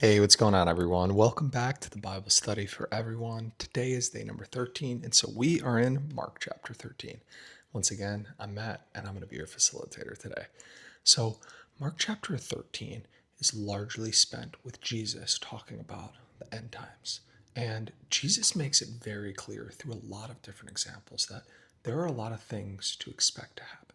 Hey, what's going on, everyone? Welcome back to the Bible study for everyone. Today is day number 13, and so we are in Mark chapter 13. Once again, I'm Matt, and I'm going to be your facilitator today. So, Mark chapter 13 is largely spent with Jesus talking about the end times. And Jesus makes it very clear through a lot of different examples that there are a lot of things to expect to happen.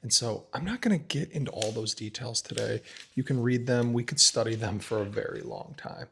And so I'm not going to get into all those details today. You can read them, we could study them for a very long time.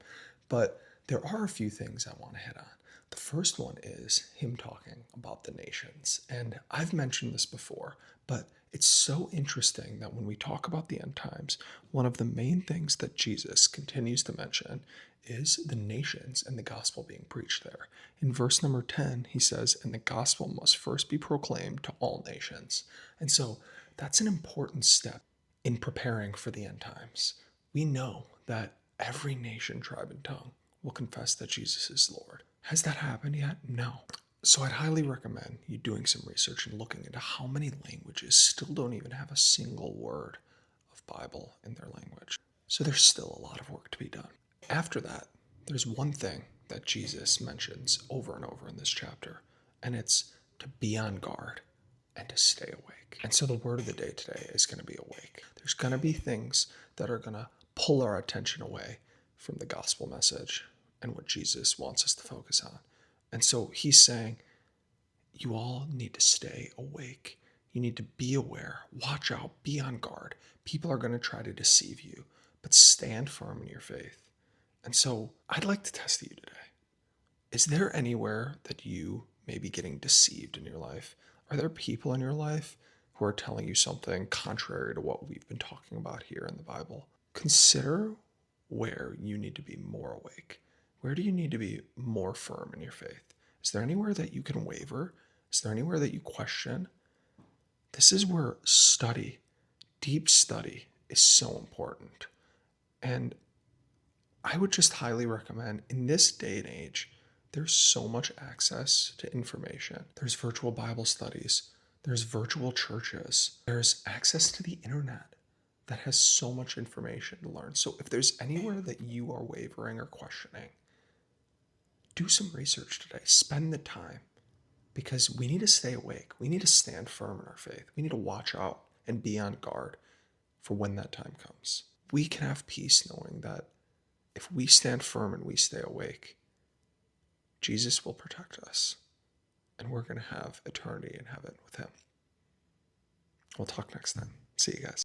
But there are a few things I want to hit on. The first one is him talking about the nations. And I've mentioned this before, but it's so interesting that when we talk about the end times, one of the main things that Jesus continues to mention is the nations and the gospel being preached there. In verse number 10, he says, "And the gospel must first be proclaimed to all nations." And so that's an important step in preparing for the end times. We know that every nation, tribe, and tongue will confess that Jesus is Lord. Has that happened yet? No. So I'd highly recommend you doing some research and looking into how many languages still don't even have a single word of Bible in their language. So there's still a lot of work to be done. After that, there's one thing that Jesus mentions over and over in this chapter, and it's to be on guard and to stay awake. And so the word of the day today is going to be awake. There's going to be things that are going to pull our attention away from the gospel message and what Jesus wants us to focus on. And so he's saying, you all need to stay awake. You need to be aware, watch out, be on guard. People are going to try to deceive you, but stand firm in your faith. And so I'd like to test you today. Is there anywhere that you may be getting deceived in your life? Are there people in your life who are telling you something contrary to what we've been talking about here in the Bible? Consider where you need to be more awake. Where do you need to be more firm in your faith? Is there anywhere that you can waver? Is there anywhere that you question? This is where study, deep study, is so important. And I would just highly recommend in this day and age, there's so much access to information. There's virtual Bible studies, there's virtual churches, there's access to the internet that has so much information to learn. So if there's anywhere that you are wavering or questioning, do some research today. Spend the time because we need to stay awake. We need to stand firm in our faith. We need to watch out and be on guard for when that time comes. We can have peace knowing that if we stand firm and we stay awake, Jesus will protect us and we're going to have eternity in heaven with him. We'll talk next time. See you guys.